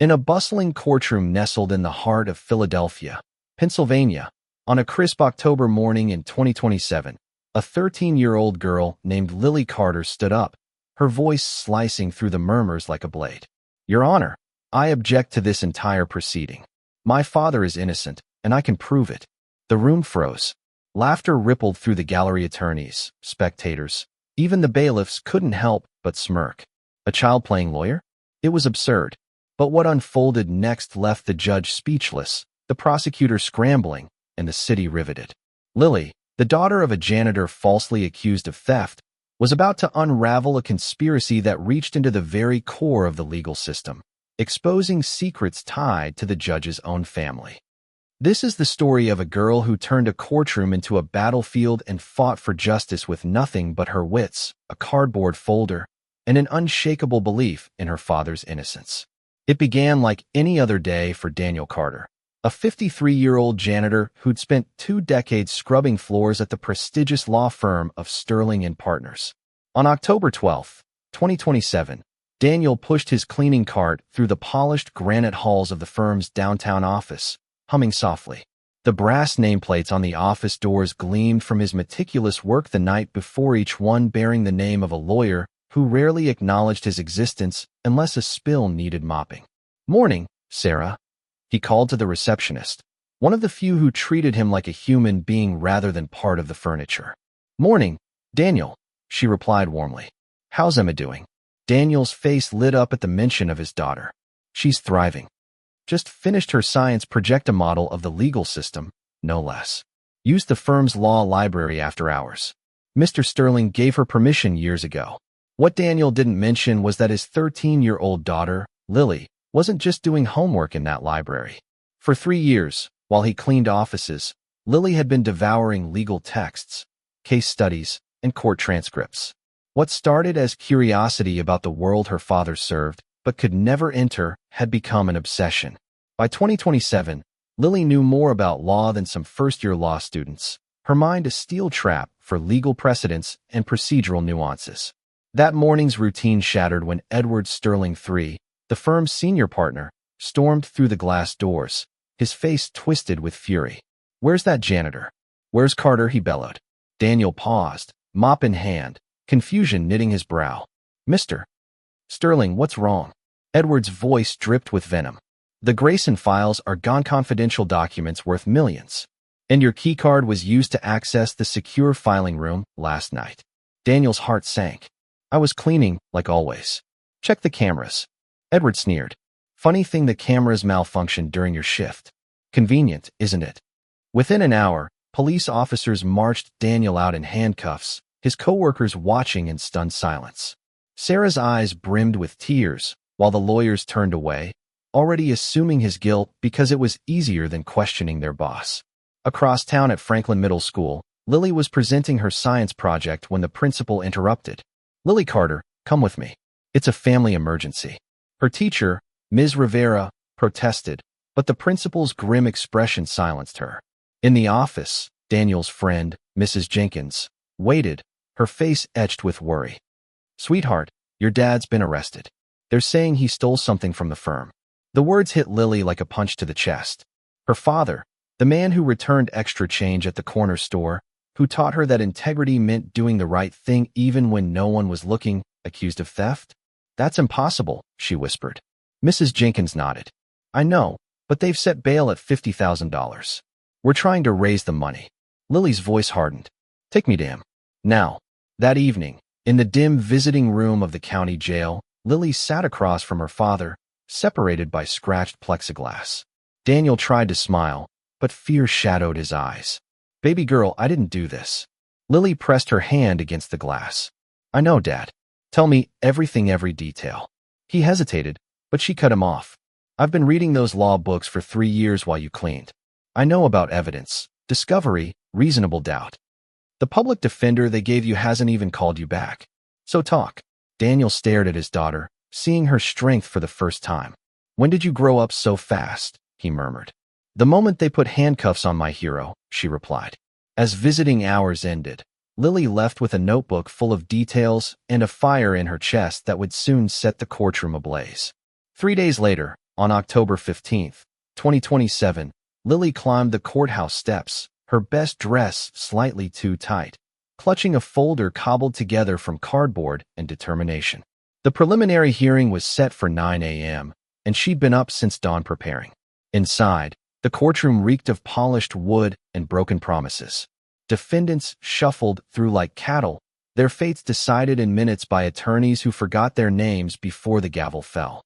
In a bustling courtroom nestled in the heart of Philadelphia, Pennsylvania, on a crisp October morning in 2027, a 13-year-old girl named Lily Carter stood up, her voice slicing through the murmurs like a blade. "Your Honor, I object to this entire proceeding. My father is innocent, and I can prove it." The room froze. Laughter rippled through the gallery. Attorneys, spectators, even the bailiffs couldn't help but smirk. A child playing lawyer? It was absurd. But what unfolded next left the judge speechless, the prosecutor scrambling, and the city riveted. Lily, the daughter of a janitor falsely accused of theft, was about to unravel a conspiracy that reached into the very core of the legal system, exposing secrets tied to the judge's own family. This is the story of a girl who turned a courtroom into a battlefield and fought for justice with nothing but her wits, a cardboard folder, and an unshakable belief in her father's innocence. It began like any other day for Daniel Carter, a 53-year-old janitor who'd spent 2 decades scrubbing floors at the prestigious law firm of Sterling and Partners. On October 12, 2027, Daniel pushed his cleaning cart through the polished granite halls of the firm's downtown office, humming softly. The brass nameplates on the office doors gleamed from his meticulous work the night before, each one bearing the name of a lawyer who rarely acknowledged his existence unless a spill needed mopping. "Morning, Sarah," he called to the receptionist, one of the few who treated him like a human being rather than part of the furniture. "Morning, Daniel," she replied warmly. "How's Emma doing?" Daniel's face lit up at the mention of his daughter. "She's thriving. Just finished her science project, a model of the legal system, no less. Used the firm's law library after hours. Mr. Sterling gave her permission years ago." What Daniel didn't mention was that his 13-year-old daughter, Lily, wasn't just doing homework in that library. For 3 years, while he cleaned offices, Lily had been devouring legal texts, case studies, and court transcripts. What started as curiosity about the world her father served but could never enter had become an obsession. By 2027, Lily knew more about law than some first-year law students, her mind a steel trap for legal precedents and procedural nuances. That morning's routine shattered when Edward Sterling III, the firm's senior partner, stormed through the glass doors, his face twisted with fury. "Where's that janitor? Where's Carter?" he bellowed. Daniel paused, mop in hand, confusion knitting his brow. "Mr. Sterling, what's wrong?" Edward's voice dripped with venom. "The Grayson files are gone, confidential documents worth millions. And your keycard was used to access the secure filing room last night." Daniel's heart sank. "I was cleaning, like always." "Check the cameras," Edward sneered. "Funny thing, the cameras malfunctioned during your shift. Convenient, isn't it?" Within an hour, police officers marched Daniel out in handcuffs, his coworkers watching in stunned silence. Sarah's eyes brimmed with tears, while the lawyers turned away, already assuming his guilt because it was easier than questioning their boss. Across town at Franklin Middle School, Lily was presenting her science project when the principal interrupted. "Lily Carter, come with me. It's a family emergency." Her teacher, Ms. Rivera, protested, but the principal's grim expression silenced her. In the office, Daniel's friend, Mrs. Jenkins, waited, her face etched with worry. "Sweetheart, your dad's been arrested. They're saying he stole something from the firm." The words hit Lily like a punch to the chest. Her father, the man who returned extra change at the corner store, who taught her that integrity meant doing the right thing even when no one was looking, accused of theft? "That's impossible," she whispered. Mrs. Jenkins nodded. "I know, but they've set bail at $50,000. We're trying to raise the money." Lily's voice hardened. "Take me to him. Now." That evening, in the dim visiting room of the county jail, Lily sat across from her father, separated by scratched plexiglass. Daniel tried to smile, but fear shadowed his eyes. "Baby girl, I didn't do this." Lily pressed her hand against the glass. "I know, Dad. Tell me everything, every detail." He hesitated, but she cut him off. "I've been reading those law books for 3 years while you cleaned. I know about evidence, discovery, reasonable doubt. The public defender they gave you hasn't even called you back. So talk." Daniel stared at his daughter, seeing her strength for the first time. "When did you grow up so fast?" he murmured. "The moment they put handcuffs on my hero," she replied. As visiting hours ended, Lily left with a notebook full of details and a fire in her chest that would soon set the courtroom ablaze. 3 days later, On October 15, 2027, Lily climbed the courthouse steps, her best dress slightly too tight, clutching a folder cobbled together from cardboard and determination. The preliminary hearing was set for 9 a.m., and she'd been up since dawn preparing. Inside, the courtroom reeked of polished wood and broken promises. Defendants shuffled through like cattle, their fates decided in minutes by attorneys who forgot their names before the gavel fell.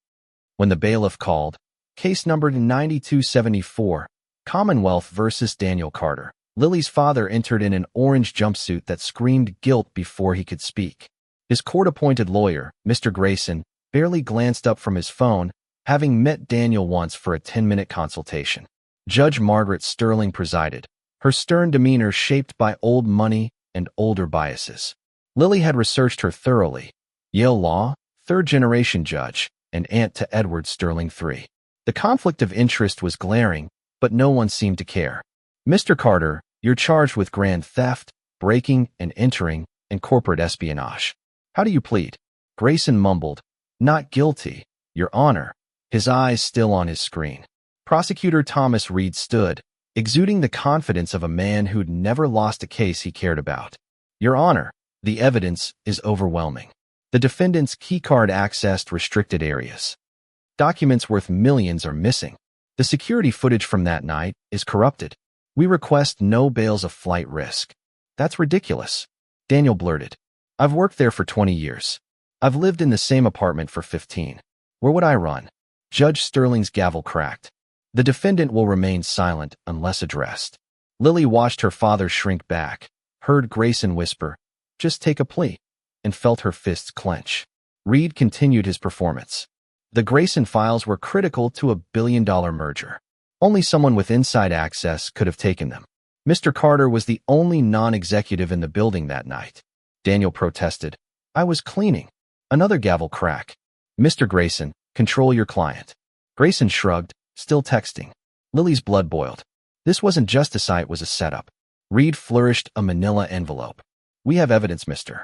When the bailiff called, case numbered 9274, Commonwealth versus Daniel Carter, Lily's father entered in an orange jumpsuit that screamed guilt before he could speak. His court-appointed lawyer, Mr. Grayson, barely glanced up from his phone, having met Daniel once for a 10-minute consultation. Judge Margaret Sterling presided, her stern demeanor shaped by old money and older biases. Lily had researched her thoroughly. Yale Law, third-generation judge, and aunt to Edward Sterling III. The conflict of interest was glaring, but no one seemed to care. Mr. Carter, you're charged with grand theft, breaking and entering, and corporate espionage. How do you plead? Grayson mumbled, not guilty, Your Honor, his eyes still on his screen. Prosecutor Thomas Reed stood, exuding the confidence of a man who'd never lost a case he cared about. Your Honor, the evidence is overwhelming. The defendant's keycard accessed restricted areas. Documents worth millions are missing. The security footage from that night is corrupted. We request no bails of flight risk. That's ridiculous. Daniel blurted. I've worked there for 20 years. I've lived in the same apartment for 15. Where would I run? Judge Sterling's gavel cracked. The defendant will remain silent unless addressed. Lily watched her father shrink back, heard Grayson whisper, just take a plea, and felt her fists clench. Reed continued his performance. The Grayson files were critical to a billion-dollar merger. Only someone with inside access could have taken them. Mr. Carter was the only non-executive in the building that night. Daniel protested. I was cleaning. Another gavel crack. Mr. Grayson, control your client. Grayson shrugged, still texting. Lily's blood boiled. This wasn't just a site, it was a setup. Reed flourished a manila envelope. We have evidence, Mr.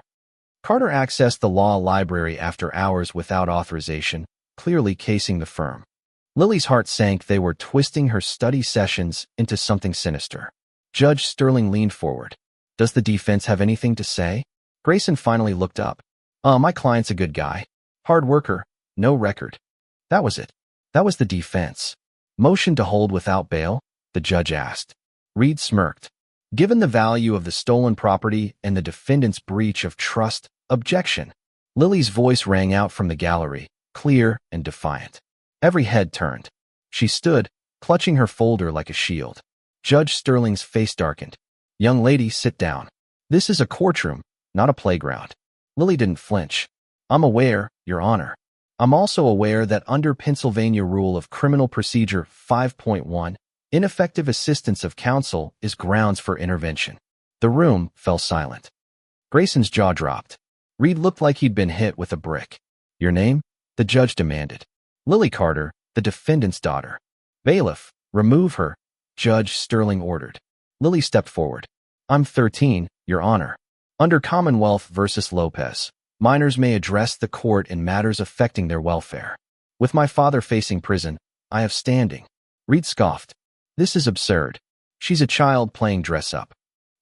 Carter accessed the law library after hours without authorization, clearly casing the firm. Lily's heart sank. They were twisting her study sessions into something sinister. Judge Sterling leaned forward. Does the defense have anything to say? Grayson finally looked up. My client's a good guy. Hard worker. No record. That was it. That was the defense. Motion to hold without bail? The judge asked. Reed smirked. Given the value of the stolen property and the defendant's breach of trust, objection. Lily's voice rang out from the gallery, clear and defiant. Every head turned. She stood, clutching her folder like a shield. Judge Sterling's face darkened. Young lady, sit down. This is a courtroom, not a playground. Lily didn't flinch. I'm aware, Your Honor. I'm also aware that under Pennsylvania Rule of Criminal Procedure 5.1, ineffective assistance of counsel is grounds for intervention. The room fell silent. Grayson's jaw dropped. Reed looked like he'd been hit with a brick. Your name? The judge demanded. Lily Carter, the defendant's daughter. Bailiff, remove her, Judge Sterling ordered. Lily stepped forward. I'm 13, Your Honor. Under Commonwealth versus Lopez, minors may address the court in matters affecting their welfare. With my father facing prison, I have standing. Reed scoffed. This is absurd. She's a child playing dress-up.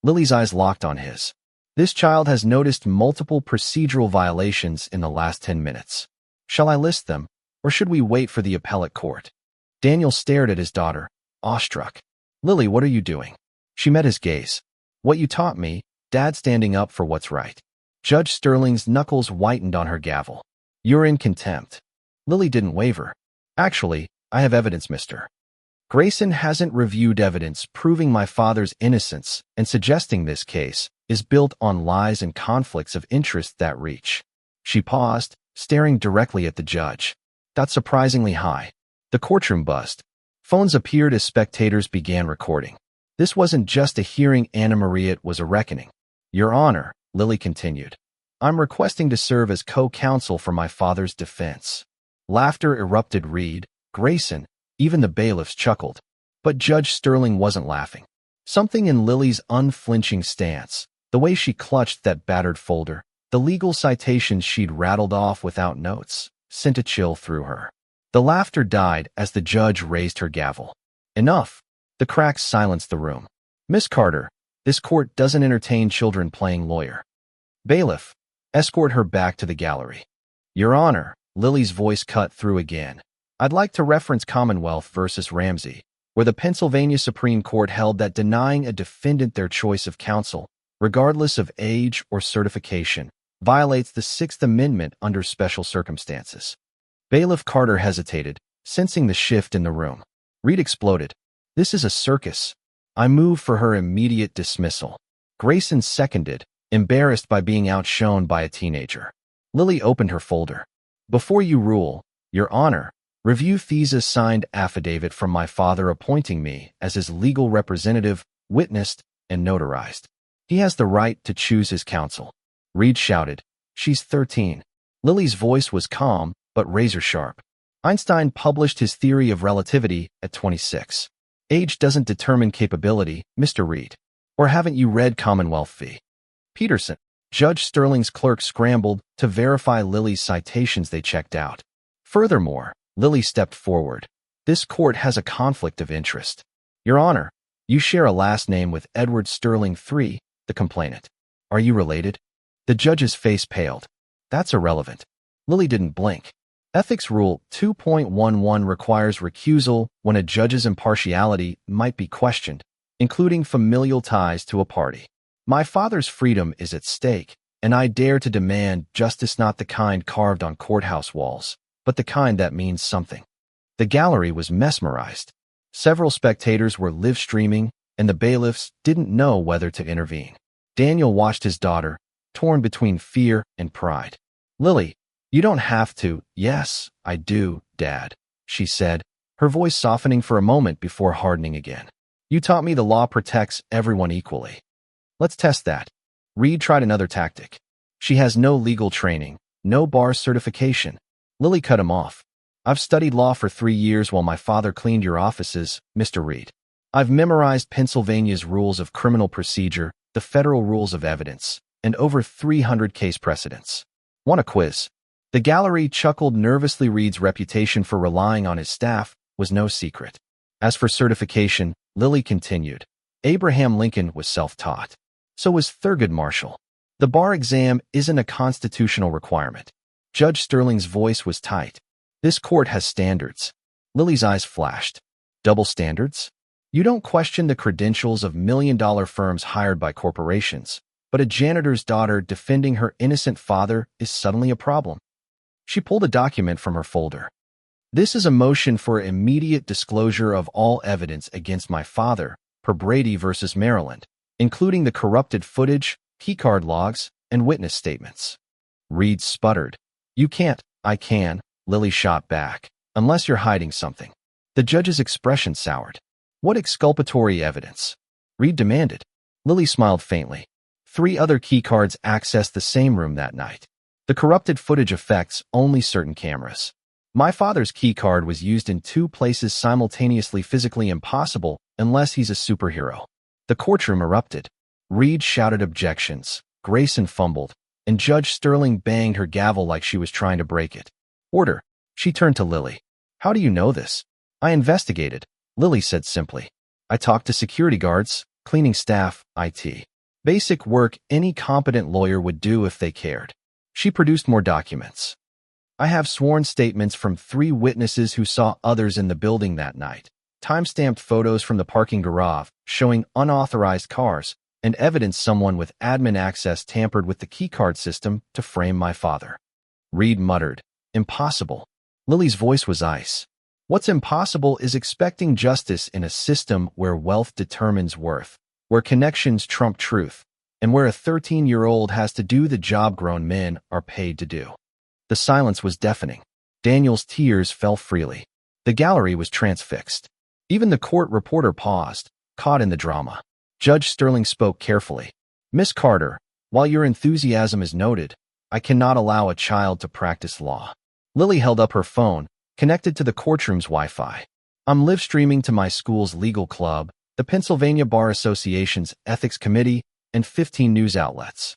Lily's eyes locked on his. This child has noticed multiple procedural violations in the last 10 minutes. Shall I list them, or should we wait for the appellate court? Daniel stared at his daughter, awestruck. Lily, what are you doing? She met his gaze. What you taught me, Dad, standing up for what's right. Judge Sterling's knuckles whitened on her gavel. You're in contempt. Lily didn't waver. Actually, I have evidence, Mr. Grayson hasn't reviewed evidence proving my father's innocence, and suggesting this case is built on lies and conflicts of interest that reach. She paused, staring directly at the judge. That's surprisingly high. The courtroom buzzed. Phones appeared as spectators began recording. This wasn't just a hearing, Anna Maria, it was a reckoning. Your Honor, Lily continued, I'm requesting to serve as co-counsel for my father's defense. Laughter erupted. Reed, Grayson, even the bailiffs chuckled. But Judge Sterling wasn't laughing. Something in Lily's unflinching stance, the way she clutched that battered folder, the legal citations she'd rattled off without notes, sent a chill through her. The laughter died as the judge raised her gavel. Enough. The cracks silenced the room. Miss Carter, this court doesn't entertain children playing lawyer. Bailiff, escort her back to the gallery. Your Honor, Lily's voice cut through again. I'd like to reference Commonwealth versus Ramsey, where the Pennsylvania Supreme Court held that denying a defendant their choice of counsel, regardless of age or certification, violates the Sixth Amendment under special circumstances. Bailiff Carter hesitated, sensing the shift in the room. Reed exploded. This is a circus. I moved for her immediate dismissal. Grayson seconded, embarrassed by being outshone by a teenager. Lily opened her folder. Before you rule, Your Honor, review Thies's signed affidavit from my father appointing me as his legal representative, witnessed, and notarized. He has the right to choose his counsel. Reed shouted. She's 13. Lily's voice was calm, but razor-sharp. Einstein published his theory of relativity at 26. Age doesn't determine capability, Mr. Reed. Or haven't you read Commonwealth v. Peterson? Judge Sterling's clerk scrambled to verify Lily's citations they checked out. Furthermore, Lily stepped forward. This court has a conflict of interest. Your Honor, you share a last name with Edward Sterling III, the complainant. Are you related? The judge's face paled. That's irrelevant. Lily didn't blink. Ethics Rule 2.11 requires recusal when a judge's impartiality might be questioned, including familial ties to a party. My father's freedom is at stake, and I dare to demand justice, not the kind carved on courthouse walls, but the kind that means something. The gallery was mesmerized. Several spectators were live streaming, and the bailiffs didn't know whether to intervene. Daniel watched his daughter, torn between fear and pride. Lily, you don't have to. Yes, I do, Dad, she said, her voice softening for a moment before hardening again. You taught me the law protects everyone equally. Let's test that. Reed tried another tactic. She has no legal training, no bar certification. Lily cut him off. I've studied law for 3 years while my father cleaned your offices, Mr. Reed. I've memorized Pennsylvania's rules of criminal procedure, the federal rules of evidence, and over 300 case precedents. Want a quiz? The gallery chuckled nervously. Reed's reputation for relying on his staff was no secret. As for certification, Lily continued. Abraham Lincoln was self-taught. So was Thurgood Marshall. The bar exam isn't a constitutional requirement. Judge Sterling's voice was tight. This court has standards. Lily's eyes flashed. Double standards? You don't question the credentials of million-dollar firms hired by corporations, but a janitor's daughter defending her innocent father is suddenly a problem. She pulled a document from her folder. This is a motion for immediate disclosure of all evidence against my father, per Brady versus Maryland, including the corrupted footage, keycard logs, and witness statements. Reed sputtered. You can't. I can, Lily shot back, unless you're hiding something. The judge's expression soured. What exculpatory evidence? Reed demanded. Lily smiled faintly. 3 other keycards accessed the same room that night. The corrupted footage affects only certain cameras. My father's keycard was used in 2 places simultaneously, physically impossible unless he's a superhero. The courtroom erupted. Reed shouted objections. Grayson fumbled, and Judge Sterling banged her gavel like she was trying to break it. Order. She turned to Lily. How do you know this? I investigated, Lily said simply. I talked to security guards, cleaning staff, IT. Basic work any competent lawyer would do if they cared. She produced more documents. I have sworn statements from 3 witnesses who saw others in the building that night, time-stamped photos from the parking garage showing unauthorized cars, and evidence someone with admin access tampered with the keycard system to frame my father. Reed muttered, Impossible. Lily's voice was ice. What's impossible is expecting justice in a system where wealth determines worth, where connections trump truth, and where a 13-year-old has to do the job grown men are paid to do. The silence was deafening. Daniel's tears fell freely. The gallery was transfixed. Even the court reporter paused, caught in the drama. Judge Sterling spoke carefully. Miss Carter, while your enthusiasm is noted, I cannot allow a child to practice law. Lily held up her phone, connected to the courtroom's Wi-Fi. I'm live streaming to my school's legal club, the Pennsylvania Bar Association's Ethics Committee, and 15 news outlets.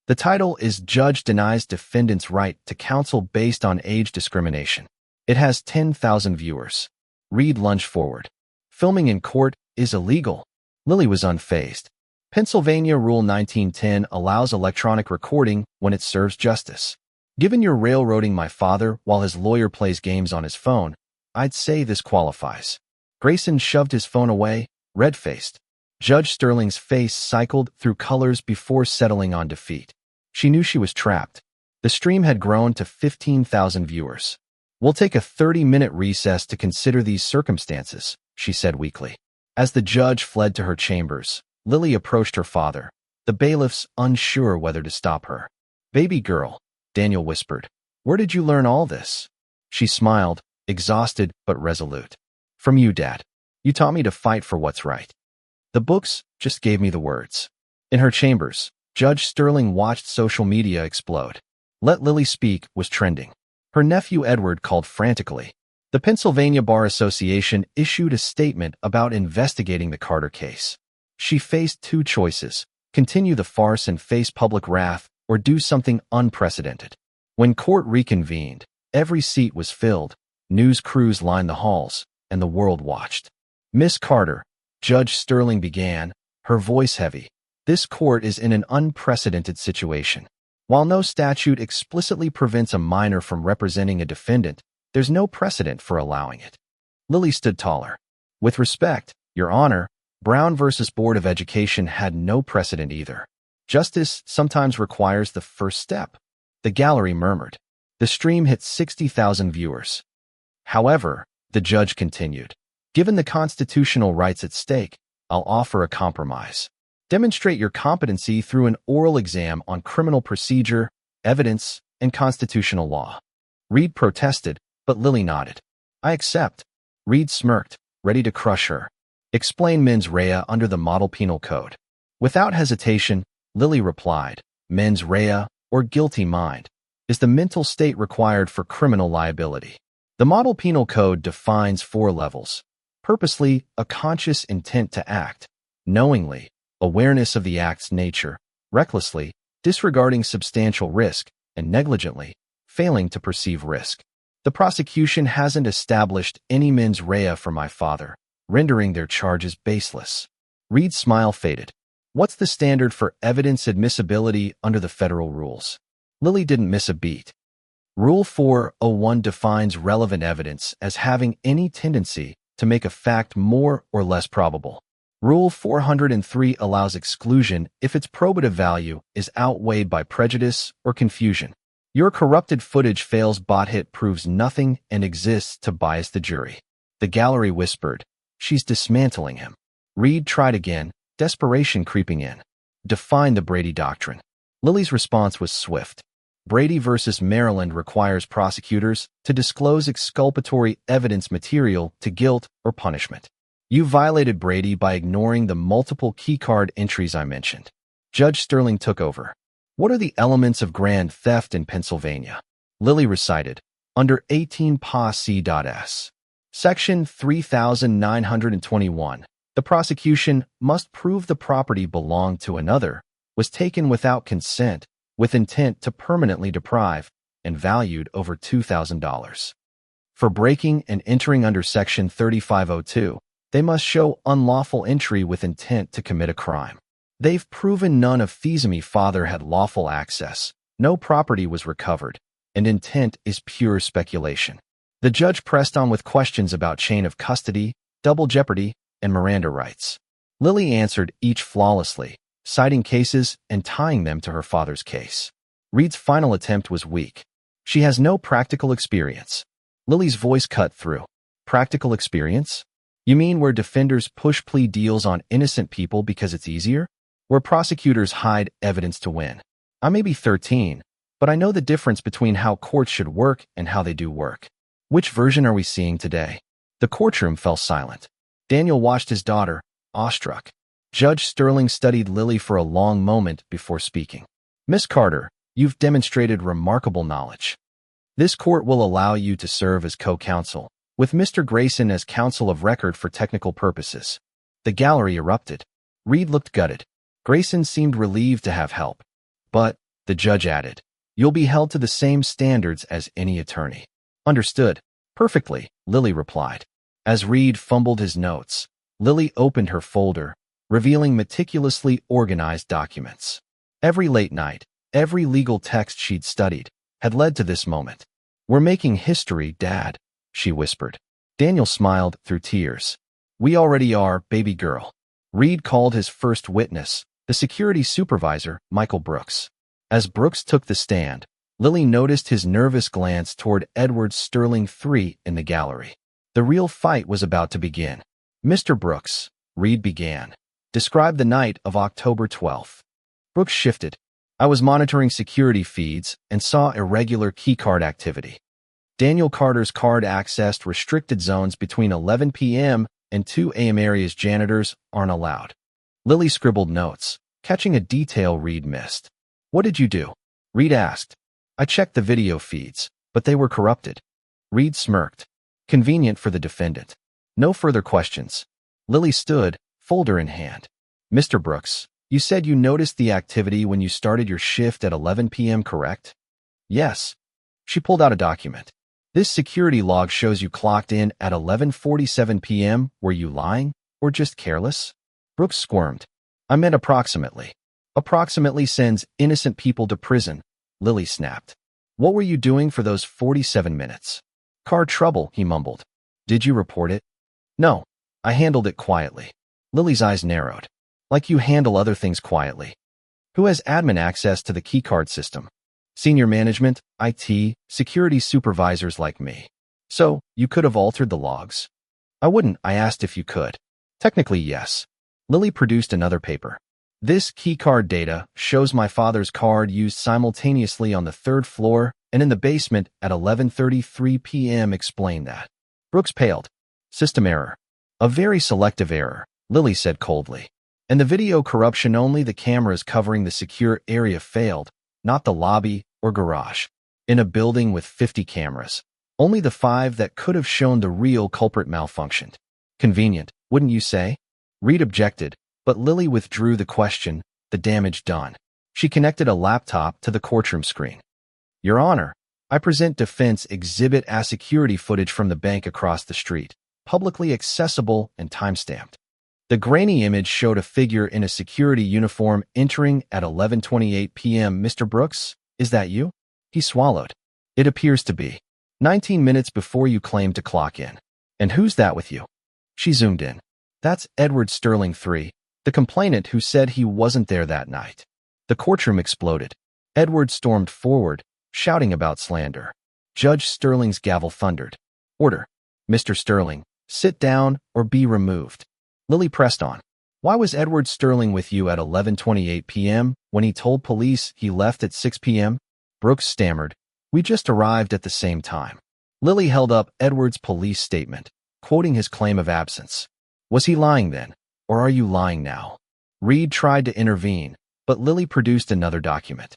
The title is Judge Denies Defendant's Right to Counsel Based on Age Discrimination. It has 10,000 viewers. Reed lunged forward. Filming in court is illegal. Lily was unfazed. Pennsylvania Rule 1910 allows electronic recording when it serves justice. Given you're railroading my father while his lawyer plays games on his phone, I'd say this qualifies. Grayson shoved his phone away, red-faced. Judge Sterling's face cycled through colors before settling on defeat. She knew she was trapped. The stream had grown to 15,000 viewers. We'll take a 30-minute recess to consider these circumstances, she said weakly. As the judge fled to her chambers, Lily approached her father, the bailiffs unsure whether to stop her. Baby girl, Daniel whispered. Where did you learn all this? She smiled, exhausted but resolute. From you, Dad. You taught me to fight for what's right. The books just gave me the words. In her chambers, Judge Sterling watched social media explode. Let Lily Speak was trending. Her nephew Edward called frantically. The Pennsylvania Bar Association issued a statement about investigating the Carter case. She faced two choices: continue the farce and face public wrath, or do something unprecedented. When court reconvened, every seat was filled, news crews lined the halls, and the world watched. Miss Carter, Judge Sterling began, her voice heavy. This court is in an unprecedented situation. While no statute explicitly prevents a minor from representing a defendant, there's no precedent for allowing it. Lily stood taller. With respect, Your Honor, Brown v. Board of Education had no precedent either. Justice sometimes requires the first step. The gallery murmured. The stream hit 60,000 viewers. However, the judge continued, given the constitutional rights at stake, I'll offer a compromise. Demonstrate your competency through an oral exam on criminal procedure, evidence, and constitutional law. Reed protested, but Lily nodded. I accept. Reed smirked, ready to crush her. Explain mens rea under the Model Penal Code. Without hesitation, Lily replied, mens rea, or guilty mind, is the mental state required for criminal liability. The Model Penal Code defines 4 levels. Purposely, a conscious intent to act. Knowingly, awareness of the act's nature. Recklessly, disregarding substantial risk. And negligently, failing to perceive risk. The prosecution hasn't established any mens rea for my father, rendering their charges baseless. Reed's smile faded. What's the standard for evidence admissibility under the federal rules? Lily didn't miss a beat. Rule 401 defines relevant evidence as having any tendency to make a fact more or less probable. Rule 403 allows exclusion if its probative value is outweighed by prejudice or confusion. Your corrupted footage fails Bothit proves nothing and exists to bias the jury. The gallery whispered, she's dismantling him. Reed tried again, desperation creeping in. Define the Brady Doctrine. Lily's response was swift. Brady v. Maryland requires prosecutors to disclose exculpatory evidence material to guilt or punishment. You violated Brady by ignoring the multiple keycard entries I mentioned. Judge Sterling took over. What are the elements of grand theft in Pennsylvania? Lily recited, under 18 Pa C.S. Section 3921, the prosecution must prove the property belonged to another, was taken without consent, with intent to permanently deprive, and valued over $2,000. For breaking and entering under Section 3502, they must show unlawful entry with intent to commit a crime. They've proven none of Fizemi father had lawful access, no property was recovered, and intent is pure speculation. The judge pressed on with questions about chain of custody, double jeopardy, and Miranda rights. Lily answered each flawlessly, citing cases and tying them to her father's case. Reed's final attempt was weak. She has no practical experience. Lily's voice cut through. Practical experience? You mean where defenders push plea deals on innocent people because it's easier? Where prosecutors hide evidence to win? I may be 13, but I know the difference between how courts should work and how they do work. Which version are we seeing today? The courtroom fell silent. Daniel watched his daughter, awestruck. Judge Sterling studied Lily for a long moment before speaking. Miss Carter, you've demonstrated remarkable knowledge. This court will allow you to serve as co-counsel, with Mr. Grayson as counsel of record for technical purposes. The gallery erupted. Reed looked gutted. Grayson seemed relieved to have help. But, the judge added, you'll be held to the same standards as any attorney. Understood. Perfectly, Lily replied. As Reed fumbled his notes, Lily opened her folder, revealing meticulously organized documents. Every late night, every legal text she'd studied, had led to this moment. "We're making history, Dad," she whispered. Daniel smiled through tears. "We already are, baby girl." Reed called his first witness, the security supervisor, Michael Brooks. As Brooks took the stand, Lily noticed his nervous glance toward Edward Sterling III in the gallery. The real fight was about to begin. "Mr. Brooks," Reed began, "describe the night of October 12th. Brooks shifted. "I was monitoring security feeds and saw irregular keycard activity. Daniel Carter's card accessed restricted zones between 11 p.m. and 2 a.m. areas janitors aren't allowed." Lily scribbled notes, catching a detail Reed missed. "What did you do?" Reed asked. "I checked the video feeds, but they were corrupted." Reed smirked. Convenient for the defendant. No further questions. Lily stood, folder in hand. "Mr. Brooks, you said you noticed the activity when you started your shift at 11 p.m., correct?" "Yes." She pulled out a document. "This security log shows you clocked in at 11:47 p.m. Were you lying, or just careless?" Brooks squirmed. "I meant approximately." "Approximately sends innocent people to prison," Lily snapped. "What were you doing for those 47 minutes?" "Car trouble," he mumbled. "Did you report it?" "No. I handled it quietly." Lily's eyes narrowed. "Like you handle other things quietly." "Who has admin access to the keycard system?" "Senior management, IT, security supervisors like me." "So, you could have altered the logs?" "I wouldn't. I asked if you could." "Technically, yes." Lily produced another paper. "This keycard data shows my father's card used simultaneously on the third floor and in the basement at 11:33 p.m. Explain that." Brooks paled. "System error." "A very selective error," Lily said coldly. "And the video corruption, only the cameras covering the secure area failed, not the lobby or garage. In a building with 50 cameras, only the 5 that could have shown the real culprit malfunctioned." "Convenient, wouldn't you say?" Reed objected, but Lily withdrew the question, the damage done. She connected a laptop to the courtroom screen. "Your Honor, I present defense exhibit A, security footage from the bank across the street, publicly accessible and timestamped. The grainy image showed a figure in a security uniform entering at 11:28 p.m. Mr. Brooks, is that you?" He swallowed. "It appears to be. 19 minutes before you claimed to clock in." "And who's that with you?" She zoomed in. "That's Edward Sterling III, the complainant who said he wasn't there that night." The courtroom exploded. Edward stormed forward, shouting about slander. Judge Sterling's gavel thundered. "Order. Mr. Sterling, sit down or be removed." Lily pressed on. "Why was Edward Sterling with you at 11:28 p.m. when he told police he left at 6 p.m.? Brooks stammered. "We just arrived at the same time." Lily held up Edward's police statement, quoting his claim of absence. "Was he lying then, or are you lying now?" Reed tried to intervene, but Lily produced another document.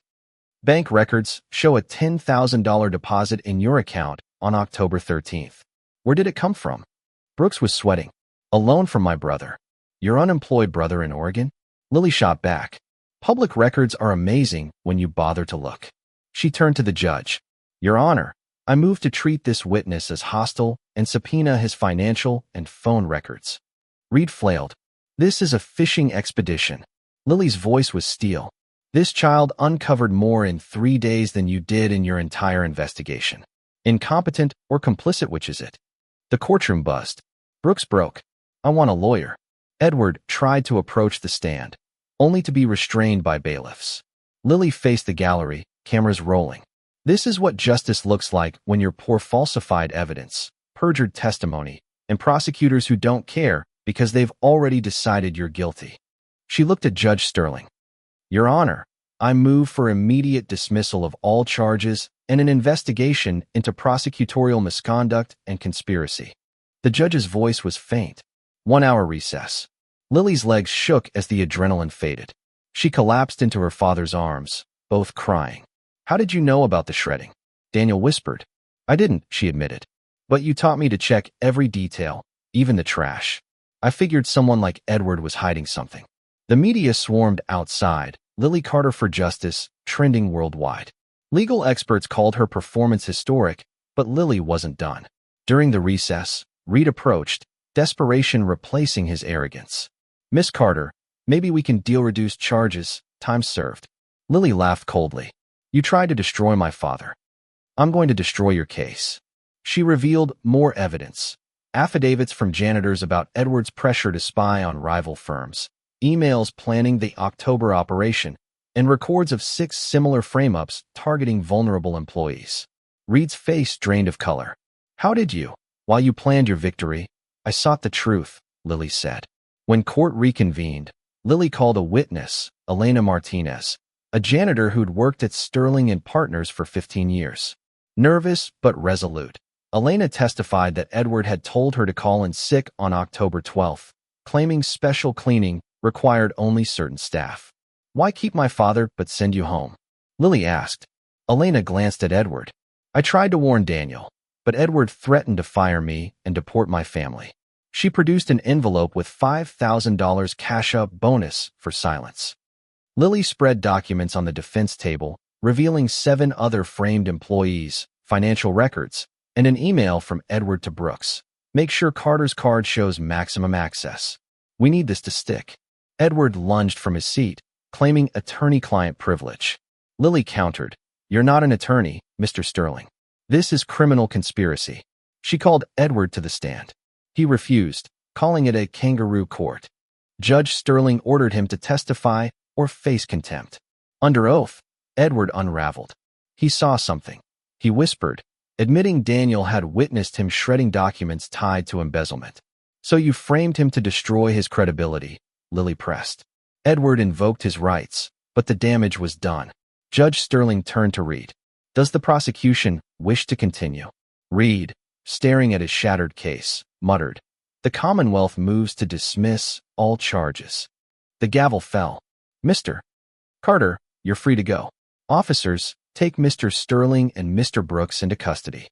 "Bank records show a $10,000 deposit in your account on October 13th. Where did it come from?" Brooks was sweating. "A loan from my brother." "Your unemployed brother in Oregon?" Lily shot back. "Public records are amazing when you bother to look." She turned to the judge. "Your Honor, I move to treat this witness as hostile and subpoena his financial and phone records." Reed flailed. "This is a fishing expedition." Lily's voice was steel. "This child uncovered more in 3 days than you did in your entire investigation. Incompetent or complicit, which is it?" The courtroom buzzed. Brooks broke. "I want a lawyer." Edward tried to approach the stand, only to be restrained by bailiffs. Lily faced the gallery, cameras rolling. "This is what justice looks like when you're poor falsified evidence, perjured testimony, and prosecutors who don't care because they've already decided you're guilty." She looked at Judge Sterling. "Your Honor, I move for immediate dismissal of all charges and an investigation into prosecutorial misconduct and conspiracy." The judge's voice was faint. 1 hour recess. Lily's legs shook as the adrenaline faded. She collapsed into her father's arms, both crying. "How did you know about the shredding?" Daniel whispered. "I didn't," she admitted. "But you taught me to check every detail, even the trash. I figured someone like Edward was hiding something." The media swarmed outside, Lily Carter for Justice, trending worldwide. Legal experts called her performance historic, but Lily wasn't done. During the recess, Reed approached, desperation replacing his arrogance. "Miss Carter, maybe we can deal reduced charges, time served." Lily laughed coldly. "You tried to destroy my father. I'm going to destroy your case." She revealed more evidence. Affidavits from janitors about Edward's pressure to spy on rival firms, emails planning the October operation, and records of 6 similar frame-ups targeting vulnerable employees. Reed's face drained of color. "How did you? While you planned your victory, I sought the truth," Lily said. When court reconvened, Lily called a witness, Elena Martinez, a janitor who'd worked at Sterling and Partners for 15 years. Nervous but resolute, Elena testified that Edward had told her to call in sick on October 12th, claiming special cleaning required only certain staff. "Why keep my father but send you home?" Lily asked. Elena glanced at Edward. "I tried to warn Daniel, but Edward threatened to fire me and deport my family." She produced an envelope with $5,000 cash-up bonus for silence. Lily spread documents on the defense table, revealing 7 other framed employees, financial records, and an email from Edward to Brooks. "Make sure Carter's card shows maximum access. We need this to stick." Edward lunged from his seat, claiming attorney-client privilege. Lily countered, "You're not an attorney, Mr. Sterling. This is criminal conspiracy." She called Edward to the stand. He refused, calling it a kangaroo court. Judge Sterling ordered him to testify or face contempt. Under oath, Edward unraveled. He saw something. He whispered, admitting Daniel had witnessed him shredding documents tied to embezzlement. "So you framed him to destroy his credibility," Lily pressed. Edward invoked his rights, but the damage was done. Judge Sterling turned to Reed. "Does the prosecution wish to continue?" Reed, staring at his shattered case, muttered, "The Commonwealth moves to dismiss all charges." The gavel fell. "Mr. Carter, you're free to go. Officers, take Mr. Sterling and Mr. Brooks into custody."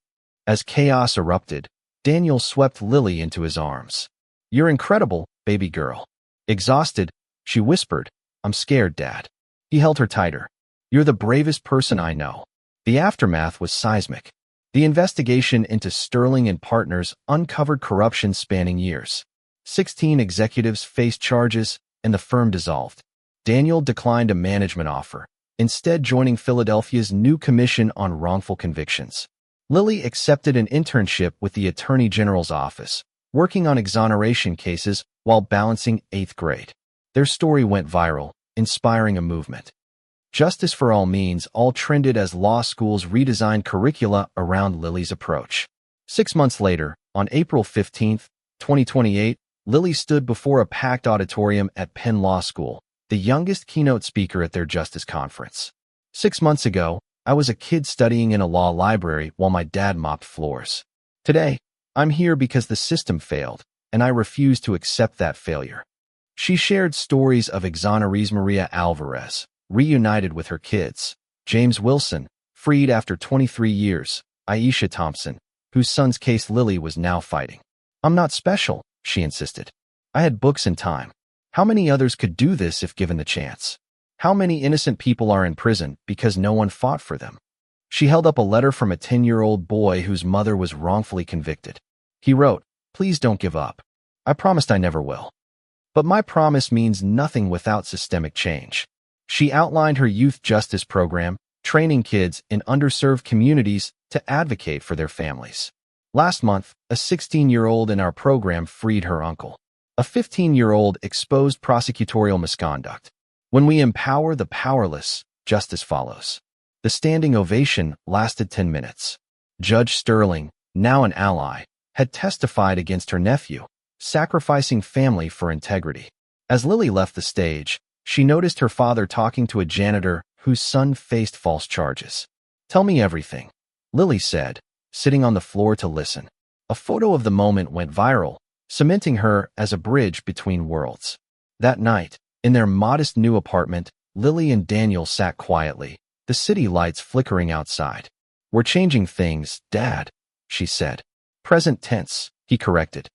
As chaos erupted, Daniel swept Lily into his arms. "You're incredible, baby girl." Exhausted, she whispered, "I'm scared, Dad." He held her tighter. "You're the bravest person I know." The aftermath was seismic. The investigation into Sterling and Partners uncovered corruption spanning years. 16 executives faced charges, and the firm dissolved. Daniel declined a management offer, instead joining Philadelphia's new Commission on Wrongful Convictions. Lily accepted an internship with the Attorney General's office, working on exoneration cases while balancing 8th grade. Their story went viral, inspiring a movement. Justice for All Means all trended as law schools redesigned curricula around Lily's approach. 6 months later, on April 15, 2028, Lily stood before a packed auditorium at Penn Law School, the youngest keynote speaker at their justice conference. "6 months ago, I was a kid studying in a law library while my dad mopped floors. Today, I'm here because the system failed, and I refuse to accept that failure." She shared stories of exonerees Maria Alvarez, reunited with her kids, James Wilson, freed after 23 years, Aisha Thompson, whose son's case Lily was now fighting. "I'm not special," she insisted. "I had books and time. How many others could do this if given the chance? How many innocent people are in prison because no one fought for them?" She held up a letter from a 10-year-old boy whose mother was wrongfully convicted. He wrote, "Please don't give up. I promised I never will. But my promise means nothing without systemic change." She outlined her youth justice program, training kids in underserved communities to advocate for their families. Last month, a 16-year-old in our program freed her uncle. A 15-year-old exposed prosecutorial misconduct. When we empower the powerless, justice follows. The standing ovation lasted 10 minutes. Judge Sterling, now an ally, had testified against her nephew, sacrificing family for integrity. As Lily left the stage, she noticed her father talking to a janitor whose son faced false charges. "Tell me everything," Lily said, sitting on the floor to listen. A photo of the moment went viral, cementing her as a bridge between worlds. That night, in their modest new apartment, Lily and Daniel sat quietly, the city lights flickering outside. "We're changing things, Dad," she said. "Present tense," he corrected.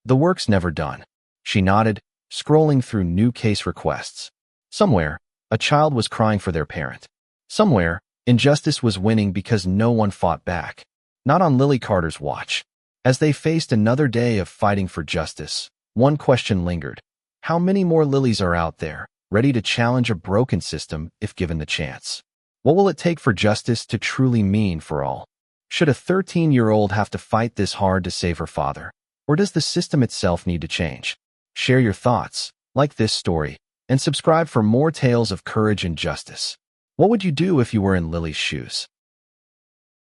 "The work's never done." She nodded, scrolling through new case requests. Somewhere, a child was crying for their parent. Somewhere, injustice was winning because no one fought back. Not on Lily Carter's watch. As they faced another day of fighting for justice, one question lingered. How many more Lilies are out there, ready to challenge a broken system if given the chance? What will it take for justice to truly mean for all? Should a 13-year-old have to fight this hard to save her father? Or does the system itself need to change? Share your thoughts, like this story, and subscribe for more tales of courage and justice. What would you do if you were in Lily's shoes?